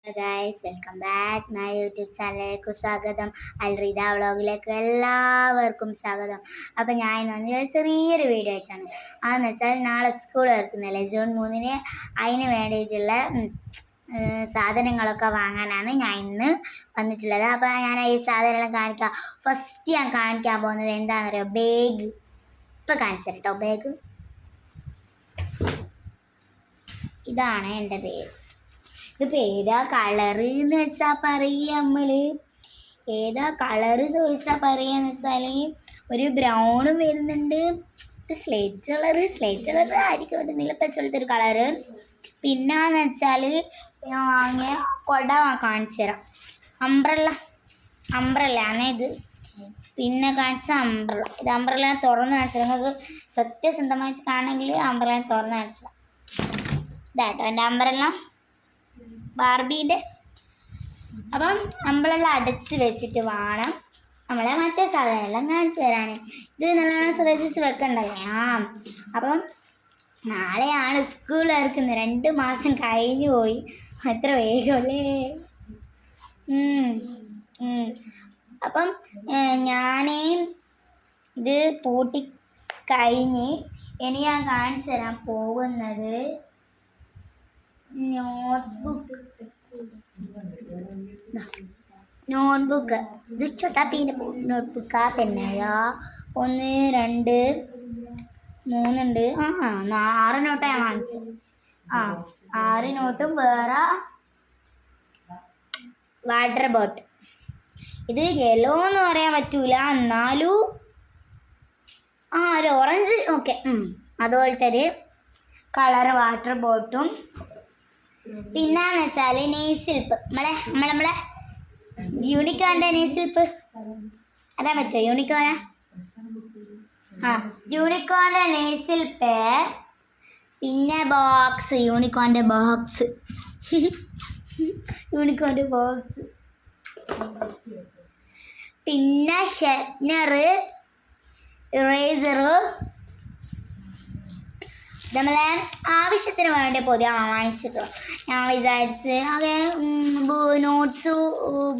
Hello guys, welcome back my YouTube ചാനലിലേക്ക് സ്വാഗതം. അൽറിത വ്ളോഗിലേക്ക് എല്ലാവർക്കും സ്വാഗതം. അപ്പം ഞാൻ ഇന്ന് ചെറിയൊരു വീഡിയോ വെച്ചാണ്. അതെന്ന് വെച്ചാൽ നാളെ സ്കൂൾ തുറക്കുന്നില്ലേ, ജൂൺ 3-ന്. അതിന് വേണ്ടിയിട്ടുള്ള സാധനങ്ങളൊക്കെ വാങ്ങാനാണ് ഞാൻ ഇന്ന് വന്നിട്ടുള്ളത്. അപ്പോൾ ഞാൻ ഈ സാധനമെല്ലാം കാണിക്കാം. ഫസ്റ്റ് ഞാൻ കാണിക്കാൻ പോകുന്നത് എന്താണെന്ന് പറയുക, ബാഗ്. ഇപ്പം കാണിച്ചു കേട്ടോ, ബാഗ്. ഇതാണ് എൻ്റെ ബാഗ്. ഇതിപ്പോൾ ഏതാ കളറ് എന്ന് വെച്ചാൽ പറയുക, നമ്മൾ ഏതാ കളറ് ചോദിച്ചാൽ പറയുകയെന്ന് വെച്ചാൽ ഒരു ബ്രൗണും വരുന്നുണ്ട്, ഒരു സ്ലേറ്റ് കളർ ആയിരിക്കും നീലപ്പച്ചോളത്തെ ഒരു കളറ്. പിന്നെന്ന് വെച്ചാൽ ഞാൻ വാങ്ങിയ കൊട കാണിച്ചു തരാം. അംബ്രല്ല ആണ് ഇത്. പിന്നെ കാണിച്ച ഇത് അംബ്രല്ല തുറന്ന് കാണിച്ചത്. നിങ്ങൾക്ക് സത്യസന്ധമായിട്ട് കാണണമെങ്കിൽ അംബ്രല്ല തുറന്ന് കാണിച്ചതാണ്. ഇതാട്ടോ എൻ്റെ അംബ്രല്ല ബാർബീൻ്റെ. അപ്പം നമ്മളെല്ലാം അടച്ച് വെച്ചിട്ട് വേണം നമ്മളെ മറ്റേ സാധനമെല്ലാം കാണിച്ചു തരാൻ. ഇത് നല്ലോണം ശ്രദ്ധിച്ച് വെക്കണ്ടല്ലേ. അപ്പം നാളെയാണ് സ്കൂൾ ഇറക്കുന്നത്. 2 മാസം കഴിഞ്ഞു പോയി. എത്ര വേഗമല്ലേ. അപ്പം ഞാൻ ഇത് പൂട്ടി കഴിഞ്ഞ് ഇനി ഞാൻ കാണിച്ചു തരാൻ പോകുന്നത് നോട്ട്ബുക്ക്. ഇത് ചോട്ടാപ്പീൻ്റെ നോട്ട്ബുക്കാ. പെന്നയാ 1 2 3 ഉണ്ട്. 6 നോട്ടാണ് വാങ്ങിച്ചത്. 6 നോട്ടും വേറെ വാട്ടർ ബോട്ടിൽ. ഇത് യെല്ലോ എന്ന് പറയാൻ പറ്റൂല, എന്നാലും ഒരു ഓറഞ്ച്. ഓക്കെ, അതുപോലത്തെ ഒരു കളർ വാട്ടർ ബോട്ടും. പിന്നെന്ന് വെച്ചാൽ നെയ്സിൽപ്പ്. നമ്മളെ യൂണിക്കോണിൻ്റെ നെയ്സിൽപ്പ് അതാ പറ്റുമോ? യൂണിക്കോണിൻ്റെ നെയ്സിൽപ്പ്. പിന്നെ ബോക്സ്, യൂണിക്കോണിൻ്റെ ബോക്സ്. പിന്നെ ഷെറ്റ്നറ്, ഇറേസറ്. നമ്മളെ ആവശ്യത്തിന് വേണ്ടി പൊതി വാങ്ങിച്ചിട്ടോ. ഞാൻ വിചാരിച്ച് ആകെ നോട്ട്സ്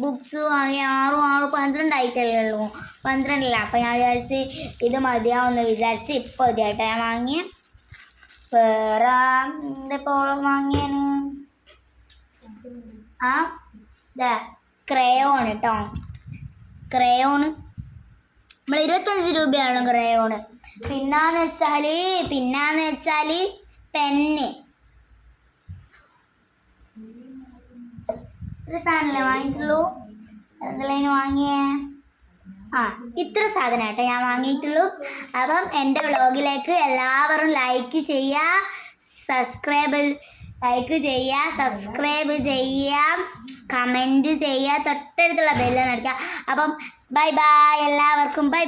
ബുക്സ് ആകെ 6 12 ആയിട്ടല്ലേ ഉള്ളൂ. 12 അപ്പം ഞാൻ വിചാരിച്ച് ഇത് മതിയാവുമെന്ന് വിചാരിച്ച് ഇപ്പോൾ മതിയായിട്ടോ ഞാൻ വാങ്ങിയ. വേറെ എന്തിപ്പോൾ വാങ്ങിയാണ് ക്രയോൺ കേട്ടോ. ക്രയോണ് നമ്മൾ 25 രൂപയാണ് ക്രയോണ്. പിന്നെന്ന് വെച്ചാൽ പെന്ന്. ഇത്ര സാധനമല്ലേ വാങ്ങിയിട്ടുള്ളൂ. എന്തെല്ലാം വാങ്ങിയേ? ഇത്ര സാധനം കേട്ടോ ഞാൻ വാങ്ങിയിട്ടുള്ളൂ. അപ്പം എൻ്റെ വ്ളോഗിലേക്ക് എല്ലാവരും ലൈക്ക് ചെയ്യുക, സബ്സ്ക്രൈബ് ചെയ്യുക, കമൻറ്റ് ചെയ്യുക, തൊട്ടടുത്തുള്ള ബെല്ല് നടിക്കുക. അപ്പം ബൈ എല്ലാവർക്കും. ബൈ.